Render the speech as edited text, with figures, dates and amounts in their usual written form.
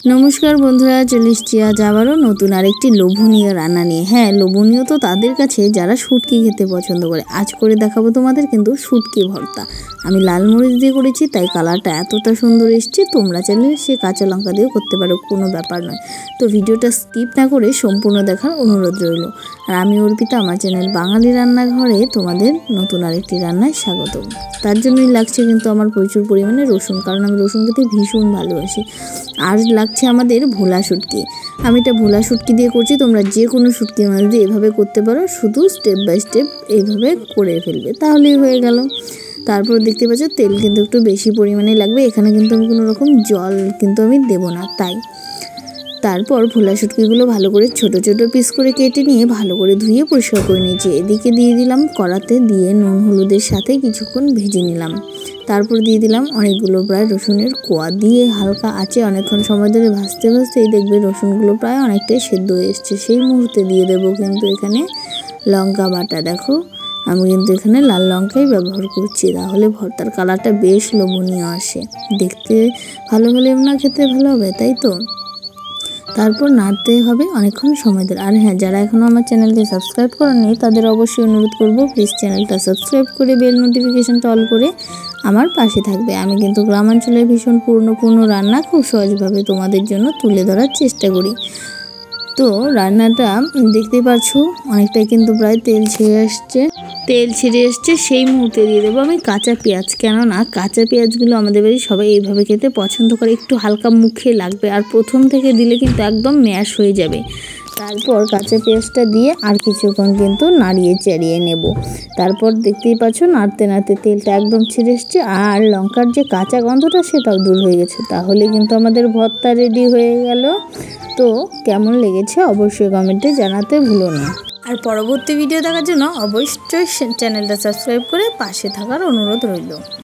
নমস্কার বন্ধুরা, চলে এসেছি আজ আবারও নতুন আরেকটি লোভনীয় রান্না নিয়ে। হ্যাঁ, লোভনীয় তো তাদের কাছে যারা শুটকি খেতে পছন্দ করে। আজ করে দেখাবো তোমাদের কিন্তু শুটকি ভর্তা। আমি লাল মরিচ দিয়ে করেছি, তাই কালারটা এতটা সুন্দর এসছে। তোমরা চাইলে সে কাঁচা লঙ্কা দিয়েও করতে পারো, কোনো ব্যাপার নয়। তো ভিডিওটা স্কিপ না করে সম্পূর্ণ দেখার অনুরোধ রইল। আর আমি অর্পিতা, আমার চ্যানেল বাঙালি রান্নাঘরে তোমাদের নতুন আরেকটি রান্নায় স্বাগত। তার জন্যই লাগছে কিন্তু আমার প্রচুর পরিমাণে রসুন, কারণ আমি রসুন খেতে ভীষণ ভালোবাসি। আর লাগছে আমাদের ভোলা শুটকি। আমি এটা ভোলা শুটকি দিয়ে করছি, তোমরা যে কোনো শুটকি মাছ দিয়ে এভাবে করতে পারো, শুধু স্টেপ বাই স্টেপ এইভাবে করে ফেলবে, তাহলেই হয়ে গেল। তারপর দেখতে পাচ্ছ তেল কিন্তু একটু বেশি পরিমাণে লাগবে। এখানে কিন্তু আমি কোনো রকম জল কিন্তু আমি দেবো না, তাই। তারপর ভোলা শুটকিগুলো ভালো করে ছোট ছোট পিস করে কেটে নিয়ে ভালো করে ধুয়ে পরিষ্কার করে নিয়েছি। এদিকে দিয়ে দিলাম কড়াতে, দিয়ে নুন হলুদের সাথে কিছুক্ষণ ভেজে নিলাম। তারপর দিয়ে দিলাম অনেকগুলো প্রায় রসুনের কোয়া, দিয়ে হালকা আঁচে অনেকক্ষণ সময় ধরে ভাজতে ভাজতেই দেখবে রসুনগুলো প্রায় অনেকটাই সেদ্ধ হয়ে এসছে। সেই মুহূর্তে দিয়ে দেবো কিন্তু এখানে লঙ্কা বাটা। দেখো, আমি কিন্তু এখানে লাল লঙ্কাই ব্যবহার করছি, তাহলে ভর্তার কালারটা বেশ লোভনীয় আসে। দেখতে ভালো হলে না খেতে ভালো হবে, তাই তো। তারপর নাড়তে হবে অনেকক্ষণ সময় ধরে। আর হ্যাঁ, যারা এখনও আমার চ্যানেলটি সাবস্ক্রাইব করেননি তাদের অবশ্যই অনুরোধ করব, প্লিজ চ্যানেলটা সাবস্ক্রাইব করে বেল নোটিফিকেশানটা অল করে আমার পাশে থাকবে। আমি কিন্তু গ্রামাঞ্চলের ভীষণ পূর্ণ রান্না খুব সহজভাবে তোমাদের জন্য তুলে ধরার চেষ্টা করি। তো রান্নাটা দেখতে পাচ্ছ অনেকটাই কিন্তু প্রায় তেল ছেড়ে আসছে। সেই মুহূর্তে দিয়ে দেবো আমি কাঁচা পেঁয়াজ, কেননা কাঁচা পেঁয়াজগুলো আমাদের বাড়ি সবাই এইভাবে খেতে পছন্দ করে, একটু হালকা মুখে লাগবে। আর প্রথম থেকে দিলে কিন্তু একদম ম্যাশ হয়ে যাবে। তারপর কাঁচা পেঁয়াজটা দিয়ে আর কিছুক্ষণ কিন্তু নাড়িয়ে চাড়িয়ে নেব। তারপর দেখতেই পাচ্ছ নাড়তে নাড়তে তেলটা একদম ছেড়ে এসছে, আর লঙ্কার যে কাঁচা গন্ধটা সেটাও দূর হয়ে গেছে। তাহলে কিন্তু আমাদের ভর্তা রেডি হয়ে গেল। তো কেমন লেগেছে অবশ্যই কমেন্টে জানাতে ভুলো না। আর পরবর্তী ভিডিও দেখার জন্য অবশ্যই চ্যানেলটা সাবস্ক্রাইব করে পাশে থাকার অনুরোধ রইল।